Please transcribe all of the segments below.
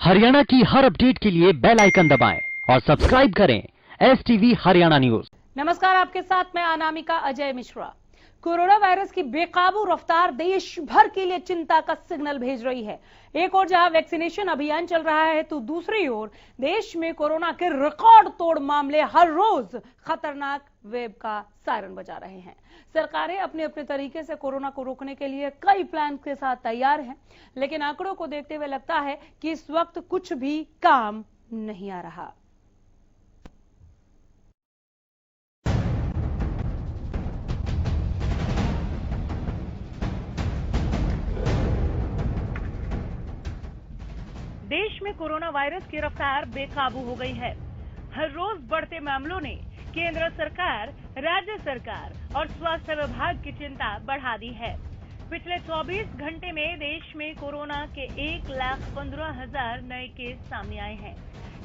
हरियाणा की हर अपडेट के लिए बेल आइकन दबाएं और सब्सक्राइब करें STV हरियाणा न्यूज। नमस्कार, आपके साथ मैं अनामिका अजय मिश्रा। कोरोना वायरस की बेकाबू रफ्तार देश भर के लिए चिंता का सिग्नल भेज रही है। एक ओर जहां वैक्सीनेशन अभियान चल रहा है तो दूसरी ओर देश में कोरोना के रिकॉर्ड तोड़ मामले हर रोज खतरनाक वेब का सायरन बजा रहे हैं। सरकारें अपने अपने तरीके से कोरोना को रोकने के लिए कई प्लान के साथ तैयार हैं, लेकिन आंकड़ों को देखते हुए लगता है कि इस वक्त कुछ भी काम नहीं आ रहा। देश में कोरोना वायरस की रफ्तार बेकाबू हो गई है। हर रोज बढ़ते मामलों ने केंद्र सरकार, राज्य सरकार और स्वास्थ्य विभाग की चिंता बढ़ा दी है। पिछले 24 घंटे में देश में कोरोना के 1,15,000 नए केस सामने आए हैं।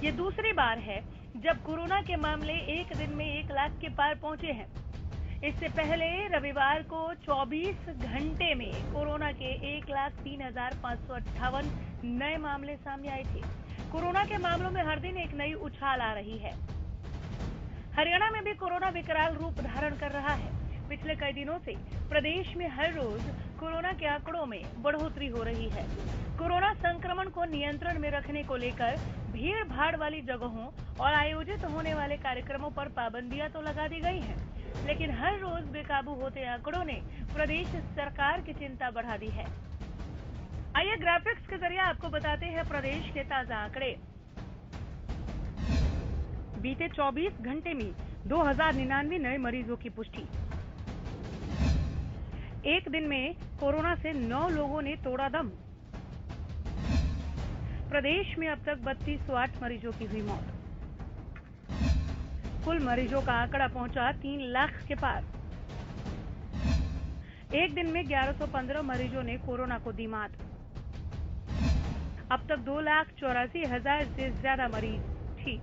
ये दूसरी बार है जब कोरोना के मामले एक दिन में 1 लाख के पार पहुंचे हैं। इससे पहले रविवार को 24 घंटे में कोरोना के 1,03,558 नए मामले सामने आए थे। कोरोना के मामलों में हर दिन एक नई उछाल आ रही है। हरियाणा में भी कोरोना विकराल रूप धारण कर रहा है। पिछले कई दिनों से प्रदेश में हर रोज कोरोना के आंकड़ों में बढ़ोतरी हो रही है। कोरोना संक्रमण को नियंत्रण में रखने को लेकर भीड़ भाड़ वाली जगहों और आयोजित होने वाले कार्यक्रमों पर पाबंदियां तो लगा दी गई हैं, लेकिन हर रोज बेकाबू होते आंकड़ों ने प्रदेश सरकार की चिंता बढ़ा दी है। आइए ग्राफिक्स के जरिए आपको बताते हैं प्रदेश के ताजा आंकड़े। बीते 24 घंटे में 2,099 नए मरीजों की पुष्टि। एक दिन में कोरोना से 9 लोगों ने तोड़ा दम। प्रदेश में अब तक 3,208 मरीजों की हुई मौत। कुल मरीजों का आंकड़ा पहुंचा 3 लाख के पार। एक दिन में 1115 मरीजों ने कोरोना को दी मात। अब तक 2,84,000 से ज्यादा मरीज ठीक।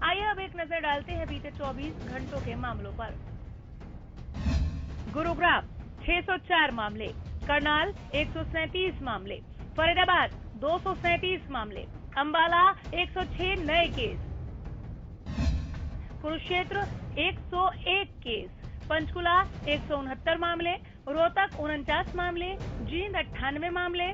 आइए अब एक नजर डालते हैं बीते 24 घंटों के मामलों पर। गुरुग्राम 604 मामले, करनाल 137 मामले, फरीदाबाद 237 मामले, अंबाला 106 नए केस, कुरुक्षेत्र 101 केस, पंचकुला 169 मामले, रोहतक 49 मामले, जींद 98 मामले,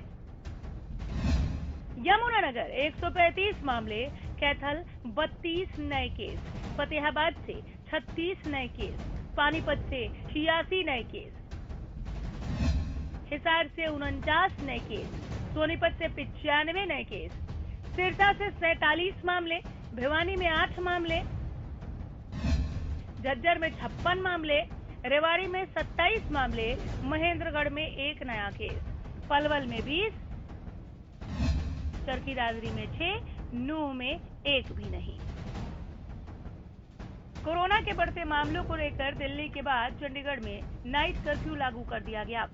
यमुनानगर 135 मामले, कैथल 32 नए केस, फतेहाबाद से 36 नए केस, पानीपत से 86 नए केस, हिसार से 49 नए केस, सोनीपत से 95 नए केस, सिरसा से 47 मामले, भिवानी में 8 मामले, झज्जर में 56 मामले, रेवाड़ी में 27 मामले, महेंद्रगढ़ में 1 नया केस, पलवल में 20, चरखी दादरी में 6, नूंह में 1 भी नहीं। कोरोना के बढ़ते मामलों को लेकर दिल्ली के बाद चंडीगढ़ में नाइट कर्फ्यू लागू कर दिया गया।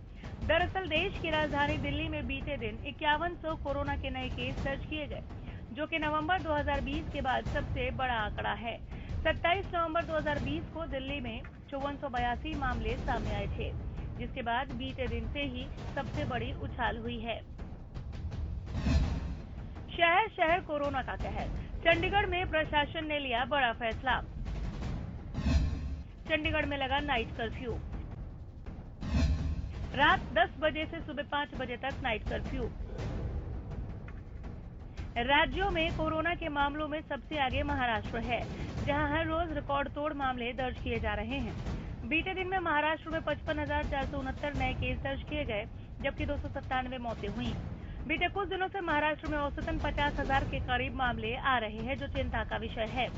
दरअसल देश की राजधानी दिल्ली में बीते दिन 5100 कोरोना के नए केस दर्ज किए गए, जो कि नवंबर 2020 के बाद सबसे बड़ा आंकड़ा है। 27 नवंबर 2020 को दिल्ली में 5482 मामले सामने आए थे, जिसके बाद बीते दिन से ही सबसे बड़ी उछाल हुई है। शहर शहर कोरोना का कहर। चंडीगढ़ में प्रशासन ने लिया बड़ा फैसला। चंडीगढ़ में लगा नाइट कर्फ्यू। रात 10 बजे से सुबह 5 बजे तक नाइट कर्फ्यू। राज्यों में कोरोना के मामलों में सबसे आगे महाराष्ट्र है, जहां हर रोज रिकॉर्ड तोड़ मामले दर्ज किए जा रहे हैं। बीते दिन में महाराष्ट्र में 55,469 नए केस दर्ज किए गए, जबकि 297 मौतें हुई। बीते कुछ दिनों से महाराष्ट्र में औसतन 50,000 के करीब मामले आ रहे हैं, जो चिंता का विषय है।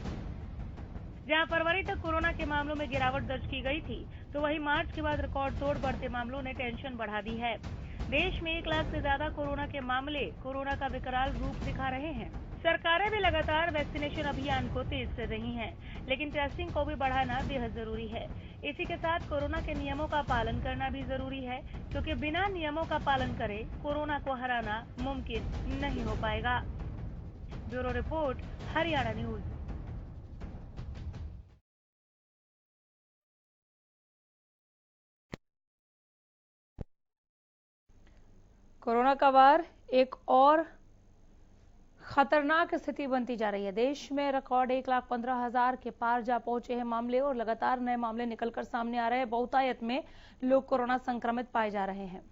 जहां फरवरी तक कोरोना के मामलों में गिरावट दर्ज की गई थी, तो वहीं मार्च के बाद रिकॉर्ड तोड़ बढ़ते मामलों ने टेंशन बढ़ा दी है। देश में 1 लाख से ज्यादा कोरोना के मामले कोरोना का विकराल रूप दिखा रहे हैं। सरकारें भी लगातार वैक्सीनेशन अभियान को तेज कर रही हैं, लेकिन टेस्टिंग को भी बढ़ाना बेहद जरूरी है। इसी के साथ कोरोना के नियमों का पालन करना भी जरूरी है, क्योंकि बिना नियमों का पालन करे कोरोना को हराना मुमकिन नहीं हो पाएगा। Bureau report, Haryana news. Corona का वार एक और खतरनाक स्थिति बनती जा रही है। देश में रिकॉर्ड 1,15,000 के पार जा पहुंचे हैं मामले और लगातार नए मामले निकलकर सामने आ रहे हैं। बहुतायत में लोग कोरोना संक्रमित पाए जा रहे हैं।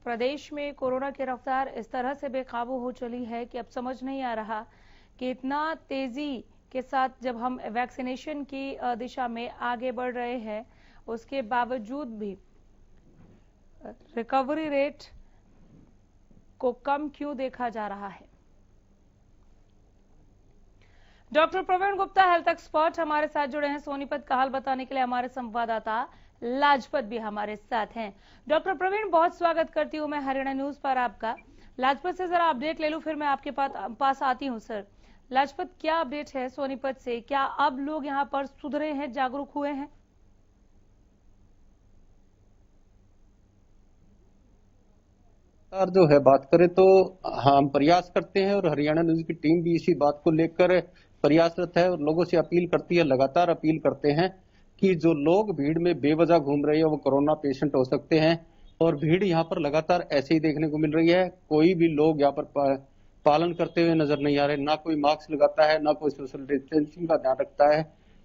प्रदेश में कोरोना की रफ्तार इस तरह से बेकाबू हो चली है कि अब समझ नहीं आ रहा कि इतना तेजी के साथ जब हम वैक्सीनेशन की दिशा में आगे बढ़ रहे हैं, उसके बावजूद भी रिकवरी रेट को कम क्यों देखा जा रहा है। Doctor Praveen Gupta health expert हमारे साथ जुड़े हैं। सोनीपत का हाल बताने के लिए हमारे संवाददाता लाजपत भी हमारे साथ हैं। डॉक्टर प्रवीण, बहुत स्वागत करती हूं मैं हरियाणा न्यूज पर आपका। लाजपत से जरा अपडेट ले लूं, फिर मैं आपके पास आती हूं। सर लाजपत, क्या अपडेट है सोनीपत से? क्या अब लोग यहां पर सुधरे हैं, जागरूक हुए हैं? जो है बात करें तो हम प्रयास करते हैं और हरियाणा न्यूज की टीम भी इसी बात को लेकर प्रयासरत है और लोगों से अपील करती है, लगातार अपील करते हैं कि जो लोग भीड़ में बेवजह घूम रहे हैं वो कोरोना पेशेंट हो सकते हैं और भीड़ यहाँ पर लगातार ऐसे ही देखने को मिल रही है। कोई भी लोग यहाँ पर पालन करते हुए नजर नहीं आ रहे, ना कोई मास्क लगाता है, ना कोई सोशल डिस्टेंसिंग का ध्यान रखता है।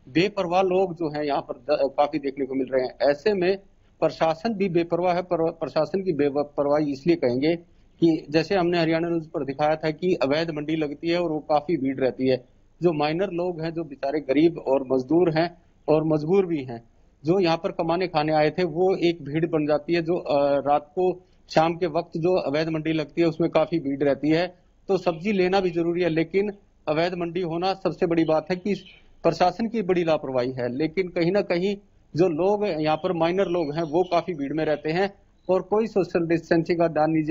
बेपरवाह लोग जो है यहाँ पर काफी देखने को मिल रहे हैं। ऐसे में प्रशासन भी बेपरवाह है। प्रशासन की बेपरवाही इसलिए कहेंगे कि जैसे हमने हरियाणा न्यूज पर दिखाया था कि अवैध मंडी लगती है और वो काफी भीड़ रहती है। जो माइनर लोग हैं, जो बेचारे गरीब और मजदूर हैं और मजबूर भी हैं, जो यहाँ पर कमाने खाने आए थे, वो एक भीड़ बन जाती है। जो रात को शाम के वक्त जो अवैध मंडी लगती है उसमें काफी भीड़ रहती है। तो सब्जी लेना भी जरूरी है, लेकिन अवैध मंडी होना सबसे बड़ी बात है कि प्रशासन की बड़ी लापरवाही है। लेकिन कहीं ना कहीं जो लोग यहाँ पर माइनर लोग हैं वो काफी भीड़ में रहते हैं और कोई सोशल डिस्टेंसिंग का ध्यान नहीं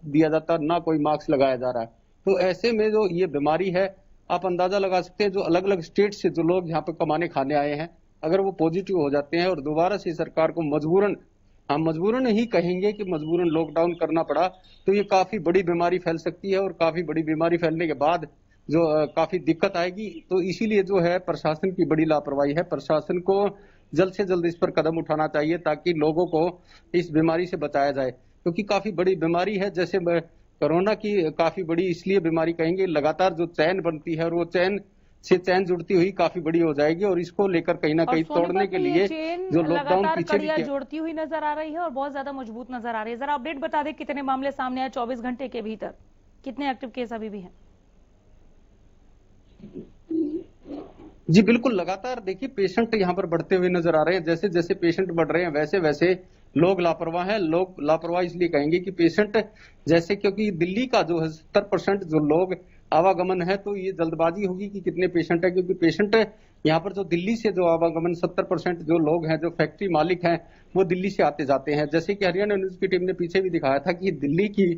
दिया जाता, ना कोई मास्क लगाया जा रहा है। तो ऐसे में जो ये बीमारी है, आप अंदाजा लगा सकते हैं, जो अलग अलग स्टेट से जो लोग यहाँ पर कमाने खाने आए हैं, अगर वो पॉजिटिव हो जाते हैं और दोबारा से सरकार को मजबूरन ही कहेंगे कि मजबूरन लॉकडाउन करना पड़ा, तो ये काफी बड़ी बीमारी फैल सकती है और काफी बड़ी बीमारी फैलने के बाद जो काफी दिक्कत आएगी। तो इसीलिए जो है प्रशासन की बड़ी लापरवाही है। प्रशासन को जल्द से जल्द इस पर कदम उठाना चाहिए ताकि लोगों को इस बीमारी से बचाया जाए, क्योंकि काफी बड़ी बीमारी है। जैसे कोरोना की काफी बड़ी इसलिए बीमारी कहेंगे, लगातार जो चैन बनती है और वो चैन से चैन जुड़ती हुई काफी बड़ी हो जाएगी और इसको लेकर कहीं ना कहीं तोड़ने के लिए जो लॉकडाउन पीछे जोड़ती हुई नजर आ रही है और बहुत ज्यादा मजबूत नजर आ रही है। जरा अपडेट बता दें, कितने मामले सामने आए 24 घंटे के भीतर, कितने एक्टिव केस अभी भी हैं? जी बिल्कुल, लगातार देखिए पेशेंट यहाँ पर बढ़ते हुए नजर आ रहे हैं। जैसे जैसे पेशेंट बढ़ रहे हैं वैसे वैसे लोग लापरवाह हैं। लोग लापरवाह इसलिए कहेंगे कि पेशेंट जैसे, क्योंकि दिल्ली का जो है 70% जो लोग आवागमन है, तो ये जल्दबाजी होगी कि कितने पेशेंट है, क्योंकि पेशेंट यहाँ पर जो दिल्ली से जो आवागमन 70% जो लोग हैं, जो फैक्ट्री मालिक हैं, वो दिल्ली से आते जाते हैं। जैसे कि हरियाणा न्यूज की टीम ने पीछे भी दिखाया था कि दिल्ली की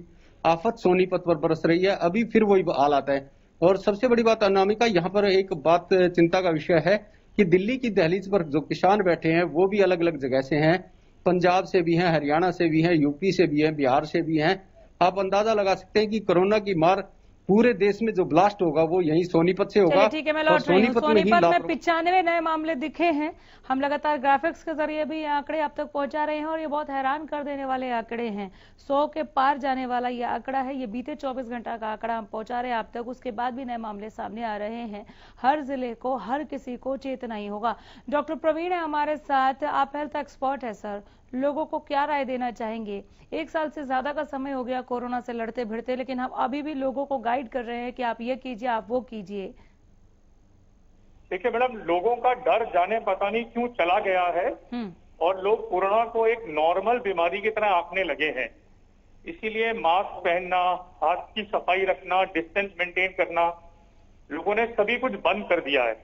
आफत सोनीपत पर बरस रही है, अभी फिर वही हाल आता है। और सबसे बड़ी बात अनामिका, यहाँ पर एक बात चिंता का विषय है कि दिल्ली की दहलीज पर जो किसान बैठे हैं वो भी अलग अलग जगह से हैं, पंजाब से भी हैं, हरियाणा से भी हैं, यूपी से भी हैं, बिहार से भी हैं। आप अंदाजा लगा सकते हैं कि कोरोना की मार पूरे देश में जो ब्लास्ट होगा वो यहीं सोनीपत से होगा। ठीक है, मैं लौट रही हूं। सोनीपत में 95 नए मामले दिखे हैं। हम लगातार ग्राफिक्स के जरिए भी आंकड़े आप तक पहुंचा रहे हैं और ये बहुत हैरान कर देने वाले आंकड़े हैं। 100 के पार जाने वाला ये आंकड़ा है। ये बीते 24 घंटा का आंकड़ा हम पहुंचा रहे हैं आप तक। उसके बाद भी नए मामले सामने आ रहे हैं। हर जिले को, हर किसी को चेतना ही होगा। डॉक्टर प्रवीण है हमारे साथ, आप हेल्थ एक्सपर्ट है सर, लोगों को क्या राय देना चाहेंगे? 1 साल से ज्यादा का समय हो गया कोरोना से लड़ते भिड़ते, लेकिन हम अभी भी लोगों को गाइड कर रहे हैं कि आप ये कीजिए, आप वो कीजिए। देखिए मैडम, लोगों का डर जाने पता नहीं क्यों चला गया है और लोग कोरोना को एक नॉर्मल बीमारी की तरह आंकने लगे हैं। इसीलिए मास्क पहनना, हाथ की सफाई रखना, डिस्टेंस मेंटेन करना, लोगों ने सभी कुछ बंद कर दिया है।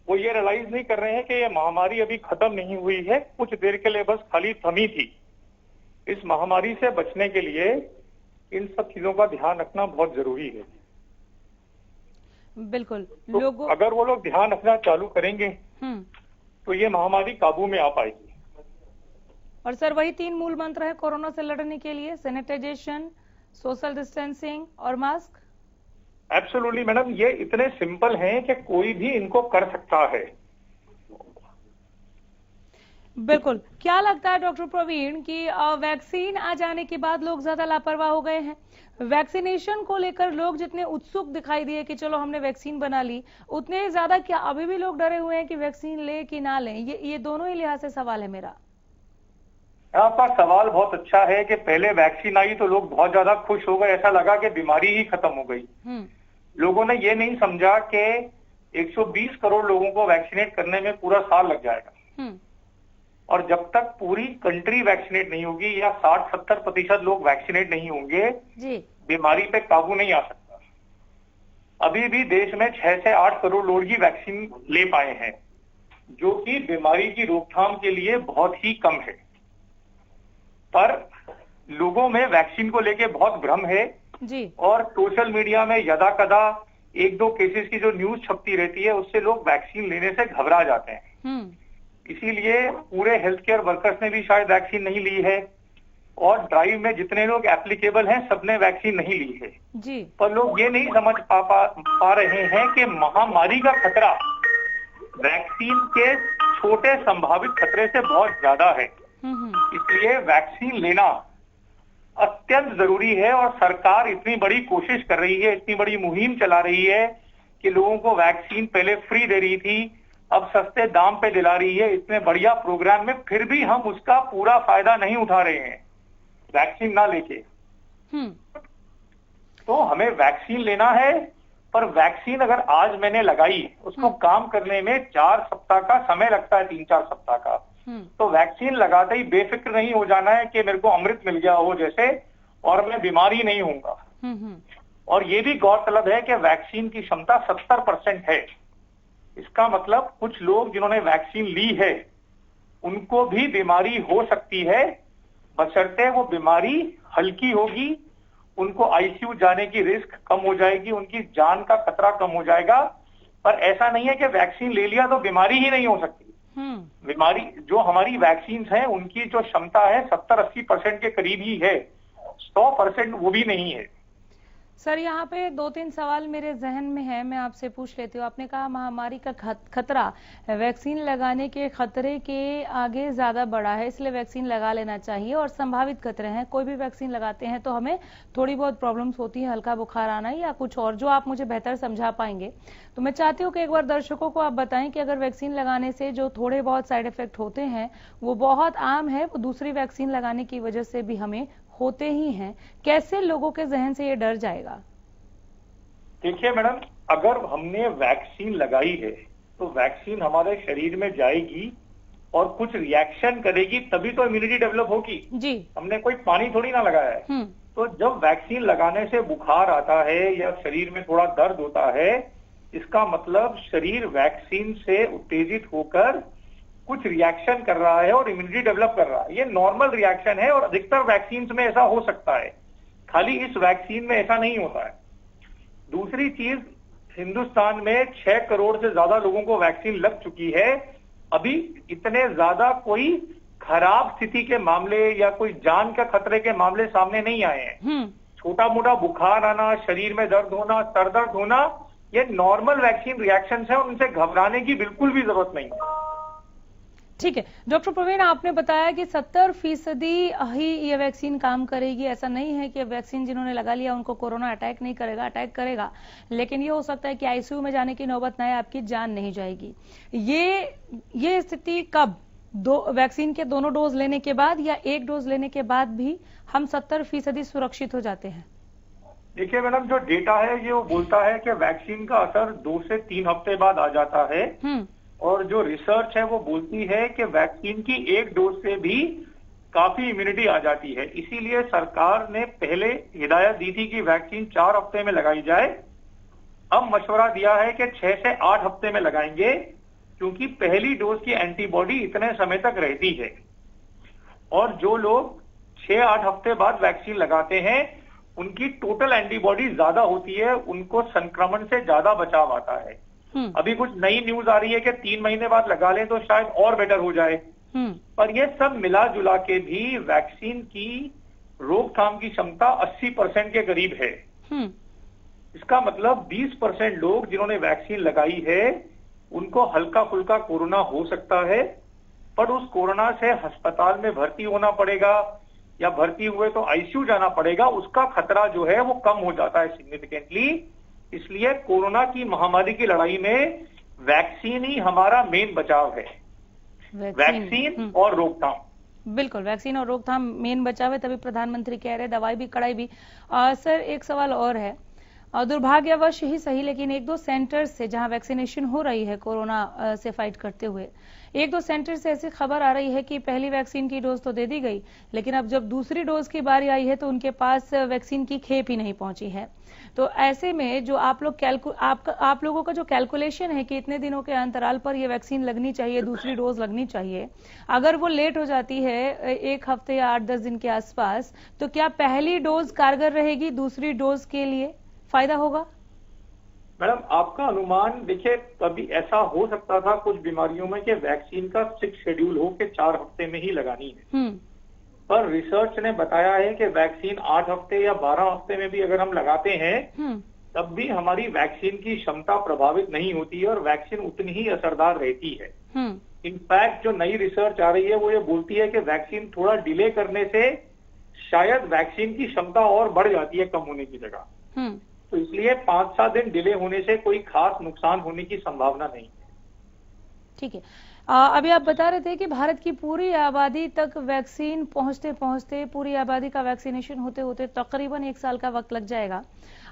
वो ये रियलाइज नहीं कर रहे हैं कि ये महामारी अभी खत्म नहीं हुई है, कुछ देर के लिए बस खाली थमी थी। इस महामारी से बचने के लिए इन सब चीजों का ध्यान रखना बहुत जरूरी है। बिल्कुल, तो लोगों अगर वो लोग ध्यान रखना चालू करेंगे तो ये महामारी काबू में आ पाएगी। और सर वही 3 मूल मंत्र है कोरोना से लड़ने के लिए, सैनिटाइजेशन, सोशल डिस्टेंसिंग और मास्क। एब्सोल्युटली मैडम, ये इतने सिंपल हैं कि कोई भी इनको कर सकता है। बिल्कुल। क्या लगता है डॉक्टर प्रवीण कि वैक्सीन आ जाने के बाद लोग ज्यादा लापरवाह हो गए हैं? वैक्सीनेशन को लेकर लोग जितने उत्सुक दिखाई दिए कि चलो हमने वैक्सीन बना ली, उतने ज्यादा क्या अभी भी लोग डरे हुए हैं कि वैक्सीन ले कि ना लें? ये दोनों ही लिहाज से सवाल है मेरा। आपका सवाल बहुत अच्छा है कि पहले वैक्सीन आई तो लोग बहुत ज्यादा खुश हो गए, ऐसा लगा कि बीमारी ही खत्म हो गई। लोगों ने ये नहीं समझा कि 120 करोड़ लोगों को वैक्सीनेट करने में पूरा साल लग जाएगा, और जब तक पूरी कंट्री वैक्सीनेट नहीं होगी या 60-70% लोग वैक्सीनेट नहीं होंगे, बीमारी पे काबू नहीं आ सकता। अभी भी देश में 6 से 8 करोड़ लोग ही वैक्सीन ले पाए हैं, जो कि बीमारी की रोकथाम के लिए बहुत ही कम है। पर लोगों में वैक्सीन को लेके बहुत भ्रम है जी। और सोशल मीडिया में यदा कदा 1-2 केसेस की जो न्यूज छपती रहती है, उससे लोग वैक्सीन लेने से घबरा जाते हैं। इसीलिए पूरे हेल्थ केयर वर्कर्स ने भी शायद वैक्सीन नहीं ली है, और ड्राइव में जितने लोग एप्लीकेबल हैं सबने वैक्सीन नहीं ली है जी। पर लोग ये नहीं समझ पा रहे हैं कि महामारी का खतरा वैक्सीन के छोटे संभावित खतरे से बहुत ज्यादा है। इसलिए वैक्सीन लेना अत्यंत जरूरी है, और सरकार इतनी बड़ी कोशिश कर रही है, इतनी बड़ी मुहिम चला रही है कि लोगों को वैक्सीन पहले फ्री दे रही थी, अब सस्ते दाम पे दिला रही है, इतने बढ़िया प्रोग्राम में, फिर भी हम उसका पूरा फायदा नहीं उठा रहे हैं वैक्सीन ना लेके। तो हमें वैक्सीन लेना है, पर वैक्सीन अगर आज मैंने लगाई, उसको काम करने में 4 सप्ताह का समय लगता है, 3-4 सप्ताह का। तो वैक्सीन लगाते ही बेफिक्र नहीं हो जाना है कि मेरे को अमृत मिल गया हो जैसे, और मैं बीमारी नहीं होऊंगा। और ये भी गौरतलब है कि वैक्सीन की क्षमता 70% है। इसका मतलब कुछ लोग जिन्होंने वैक्सीन ली है उनको भी बीमारी हो सकती है, बशर्ते वो बीमारी हल्की होगी, उनको आईसीयू जाने की रिस्क कम हो जाएगी, उनकी जान का खतरा कम हो जाएगा। पर ऐसा नहीं है कि वैक्सीन ले लिया तो बीमारी ही नहीं हो सकती। बीमारी जो हमारी वैक्सीन हैं उनकी जो क्षमता है 70-80% के करीब ही है, 100% वो भी नहीं है। सर, यहाँ पे 2-3 सवाल मेरे जहन में है, मैं आपसे पूछ लेती हूँ। आपने कहा महामारी का खतरा वैक्सीन लगाने के खतरे के आगे ज्यादा बड़ा है, इसलिए वैक्सीन लगा लेना चाहिए, और संभावित खतरे हैं। कोई भी वैक्सीन लगाते हैं तो हमें थोड़ी बहुत प्रॉब्लम्स होती है, हल्का बुखार आना या कुछ और, जो आप मुझे बेहतर समझा पाएंगे। तो मैं चाहती हूँ कि एक बार दर्शकों को आप बताएं कि अगर वैक्सीन लगाने से जो थोड़े बहुत साइड इफेक्ट होते हैं वो बहुत आम है, वो दूसरी वैक्सीन लगाने की वजह से भी हमें होते ही हैं, कैसे लोगों के जहन से ये डर जाएगा? देखिए मैडम, अगर हमने वैक्सीन लगाई है तो वैक्सीन हमारे शरीर में जाएगी और कुछ रिएक्शन करेगी, तभी तो इम्यूनिटी डेवलप होगी जी। हमने कोई पानी थोड़ी ना लगाया है। तो जब वैक्सीन लगाने से बुखार आता है या शरीर में थोड़ा दर्द होता है, इसका मतलब शरीर वैक्सीन से उत्तेजित होकर कुछ रिएक्शन कर रहा है और इम्यूनिटी डेवलप कर रहा है। ये नॉर्मल रिएक्शन है और अधिकतर वैक्सीन में ऐसा हो सकता है, खाली इस वैक्सीन में ऐसा नहीं होता है। दूसरी चीज, हिंदुस्तान में 6 करोड़ से ज्यादा लोगों को वैक्सीन लग चुकी है। अभी इतने ज्यादा कोई खराब स्थिति के मामले या कोई जान के खतरे के मामले सामने नहीं आए हैं। छोटा मोटा बुखार आना, शरीर में दर्द होना, सर दर्द होना, ये नॉर्मल वैक्सीन रिएक्शंस है, उनसे घबराने की बिल्कुल भी जरूरत नहीं है। ठीक है डॉक्टर प्रवीण, आपने बताया कि 70% ही ये वैक्सीन काम करेगी। ऐसा नहीं है कि वैक्सीन जिन्होंने लगा लिया उनको कोरोना अटैक नहीं करेगा, अटैक करेगा, लेकिन ये हो सकता है कि आईसीयू में जाने की नौबत ना आए, आपकी जान नहीं जाएगी। ये स्थिति कब? वैक्सीन के दोनों डोज लेने के बाद या एक डोज लेने के बाद भी हम 70% सुरक्षित हो जाते हैं? देखिए मैडम, जो डेटा है ये वो बोलता है कि वैक्सीन का असर 2 से 3 हफ्ते बाद आ जाता है, और जो रिसर्च है वो बोलती है कि वैक्सीन की एक डोज से भी काफी इम्यूनिटी आ जाती है। इसीलिए सरकार ने पहले हिदायत दी थी कि वैक्सीन 4 हफ्ते में लगाई जाए। अब मशवरा दिया है कि 6 से 8 हफ्ते में लगाएंगे, क्योंकि पहली डोज की एंटीबॉडी इतने समय तक रहती है, और जो लोग 6-8 हफ्ते बाद वैक्सीन लगाते हैं उनकी टोटल एंटीबॉडी ज्यादा होती है, उनको संक्रमण से ज्यादा बचाव आता है। अभी कुछ नई न्यूज आ रही है कि 3 महीने बाद लगा लें तो शायद और बेटर हो जाए, पर ये सब मिला जुला के भी वैक्सीन की रोकथाम की क्षमता 80% के करीब है। इसका मतलब 20% लोग जिन्होंने वैक्सीन लगाई है उनको हल्का फुल्का कोरोना हो सकता है, पर उस कोरोना से अस्पताल में भर्ती होना पड़ेगा या भर्ती हुए तो आईसीयू जाना पड़ेगा, उसका खतरा जो है वो कम हो जाता है सिग्निफिकेंटली। इसलिए कोरोना की महामारी की लड़ाई में वैक्सीन ही हमारा मेन बचाव है, वैक्सीन और रोकथाम। बिल्कुल, वैक्सीन और रोकथाम मेन बचाव है, तभी प्रधानमंत्री कह रहे दवाई भी कड़ाई भी। सर एक सवाल और है, दुर्भाग्यवश ही सही लेकिन एक दो सेंटर्स से जहां वैक्सीनेशन हो रही है कोरोना से फाइट करते हुए, एक दो सेंटर से ऐसी खबर आ रही है कि पहली वैक्सीन की डोज तो दे दी गई, लेकिन अब जब दूसरी डोज की बारी आई है तो उनके पास वैक्सीन की खेप ही नहीं पहुंची है। तो ऐसे में जो आप लोगों का जो कैलकुलेशन है कि इतने दिनों के अंतराल पर ये वैक्सीन लगनी चाहिए, दूसरी डोज लगनी चाहिए, अगर वो लेट हो जाती है 1 हफ्ते या 8-10 दिन के आसपास, तो क्या पहली डोज कारगर रहेगी, दूसरी डोज के लिए फायदा होगा? मैडम आपका अनुमान देखिए, कभी ऐसा हो सकता था कुछ बीमारियों में कि वैक्सीन का फिक्स शेड्यूल हो के 4 हफ्ते में ही लगानी है, पर रिसर्च ने बताया है कि वैक्सीन 8 हफ्ते या 12 हफ्ते में भी अगर हम लगाते हैं तब भी हमारी वैक्सीन की क्षमता प्रभावित नहीं होती है और वैक्सीन उतनी ही असरदार रहती है। इनफैक्ट जो नई रिसर्च आ रही है वो ये बोलती है कि वैक्सीन थोड़ा डिले करने से शायद वैक्सीन की क्षमता और बढ़ जाती है कम होने की जगह। तो इसलिए 5-7 दिन डिले होने से कोई खास नुकसान होने की संभावना नहीं है। ठीक है, अभी आप बता रहे थे कि भारत की पूरी आबादी तक वैक्सीन पहुंचते पहुंचते, पूरी आबादी का वैक्सीनेशन होते होते तकरीबन 1 साल का वक्त लग जाएगा।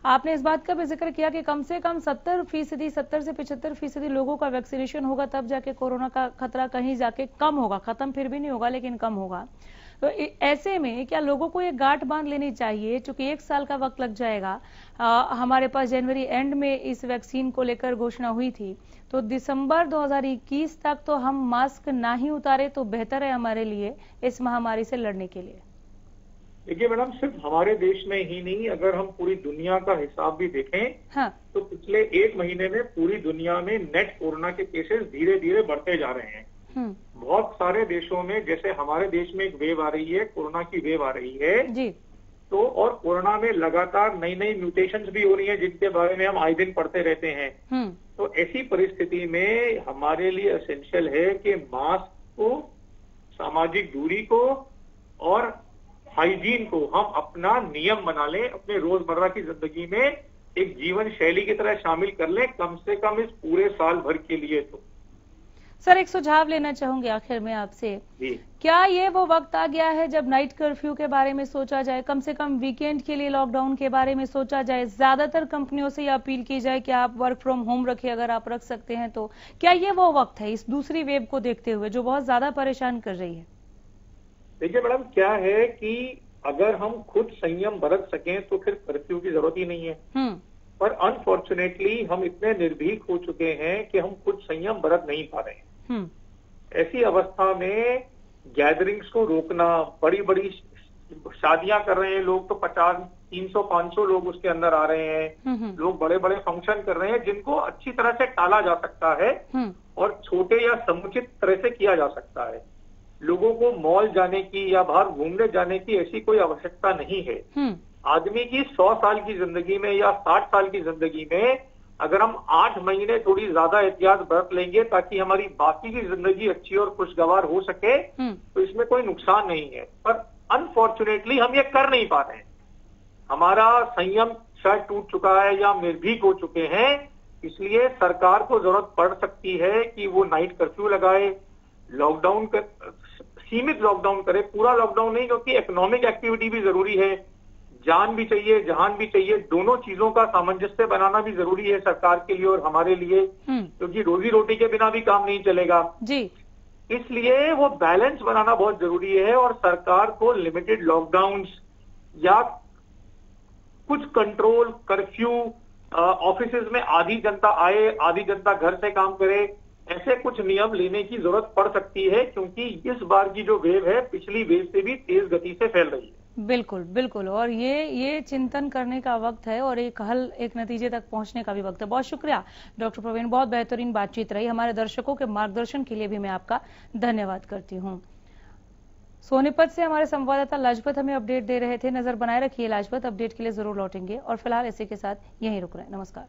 आपने इस बात का भी जिक्र किया कि कम से कम 70% 70 से 75% लोगों का वैक्सीनेशन होगा, तब जाके कोरोना का खतरा कहीं जाके कम होगा, खत्म फिर भी नहीं होगा लेकिन कम होगा। तो ऐसे में क्या लोगों को ये गांठ बांध लेनी चाहिए, क्योंकि 1 साल का वक्त लग जाएगा। हमारे पास जनवरी एंड में इस वैक्सीन को लेकर घोषणा हुई थी, तो दिसंबर 2021 तक तो हम मास्क ना ही उतारे तो बेहतर है हमारे लिए इस महामारी से लड़ने के लिए। देखिए मैडम, सिर्फ हमारे देश में ही नहीं, अगर हम पूरी दुनिया का हिसाब भी देखें तो पिछले 1 महीने में पूरी दुनिया में नेट कोरोना के केसेस धीरे धीरे बढ़ते जा रहे हैं। बहुत सारे देशों में, जैसे हमारे देश में एक वेव आ रही है, कोरोना की वेव आ रही है जी, तो और कोरोना में लगातार नई नई म्यूटेशंस भी हो रही हैं जिनके बारे में हम आए दिन पढ़ते रहते हैं। तो ऐसी परिस्थिति में हमारे लिए एसेंशियल है कि मास्क को, सामाजिक दूरी को और हाइजीन को हम अपना नियम बना लें, अपने रोजमर्रा की जिंदगी में एक जीवन शैली की तरह शामिल कर लें, कम से कम इस पूरे साल भर के लिए। तो सर एक सुझाव लेना चाहूंगी आखिर में आपसे, क्या ये वो वक्त आ गया है जब नाइट कर्फ्यू के बारे में सोचा जाए, कम से कम वीकेंड के लिए लॉकडाउन के बारे में सोचा जाए, ज्यादातर कंपनियों से ये अपील की जाए कि आप वर्क फ्रॉम होम रखें अगर आप रख सकते हैं तो? क्या ये वो वक्त है इस दूसरी वेव को देखते हुए जो बहुत ज्यादा परेशान कर रही है? देखिए मैडम, क्या है कि अगर हम खुद संयम बरत सकें तो फिर कर्फ्यू की जरूरत ही नहीं है, पर अनफॉर्चुनेटली हम इतने निर्भीक हो चुके हैं कि हम खुद संयम बरत नहीं पा रहे हैं। ऐसी अवस्था में गैदरिंग्स को रोकना, बड़ी बड़ी शादियां कर रहे हैं लोग तो 50, 300, 500 लोग उसके अंदर आ रहे हैं, लोग बड़े बड़े फंक्शन कर रहे हैं जिनको अच्छी तरह से टाला जा सकता है और छोटे या समुचित तरह से किया जा सकता है। लोगों को मॉल जाने की या बाहर घूमने जाने की ऐसी कोई आवश्यकता नहीं है। आदमी की 100 साल की जिंदगी में या 60 साल की जिंदगी में अगर हम 8 महीने थोड़ी ज्यादा एहतियात बरत लेंगे ताकि हमारी बाकी की जिंदगी अच्छी और खुशगवार हो सके तो इसमें कोई नुकसान नहीं है, पर अनफॉर्चुनेटली हम ये कर नहीं पा रहे हैं। हमारा संयम शायद टूट चुका है या निर्भीक हो चुके हैं, इसलिए सरकार को जरूरत पड़ सकती है कि वो नाइट कर्फ्यू लगाए, लॉकडाउन कर, सीमित लॉकडाउन करे, पूरा लॉकडाउन नहीं, क्योंकि इकोनॉमिक एक्टिविटी भी जरूरी है, जान भी चाहिए जहान भी चाहिए, दोनों चीजों का सामंजस्य बनाना भी जरूरी है सरकार के लिए और हमारे लिए, क्योंकि रोजी रोटी के बिना भी काम नहीं चलेगा जी। इसलिए वो बैलेंस बनाना बहुत जरूरी है और सरकार को लिमिटेड लॉकडाउन्स या कुछ कंट्रोल, कर्फ्यू, ऑफिसेज में आधी जनता आए आधी जनता घर से काम करे, ऐसे कुछ नियम लेने की जरूरत पड़ सकती है, क्योंकि इस बार की जो वेव है पिछली वेव से भी तेज गति से फैल रही है। बिल्कुल बिल्कुल, और ये चिंतन करने का वक्त है और एक हल, एक नतीजे तक पहुंचने का भी वक्त है। बहुत शुक्रिया डॉक्टर प्रवीण, बहुत बेहतरीन बातचीत रही। हमारे दर्शकों के मार्गदर्शन के लिए भी मैं आपका धन्यवाद करती हूं। सोनीपत से हमारे संवाददाता लाजपत हमें अपडेट दे रहे थे। नजर बनाए रखिए लाजपत, अपडेट के लिए जरूर लौटेंगे और फिलहाल इसी के साथ यहीं रुक रहे हैं। नमस्कार।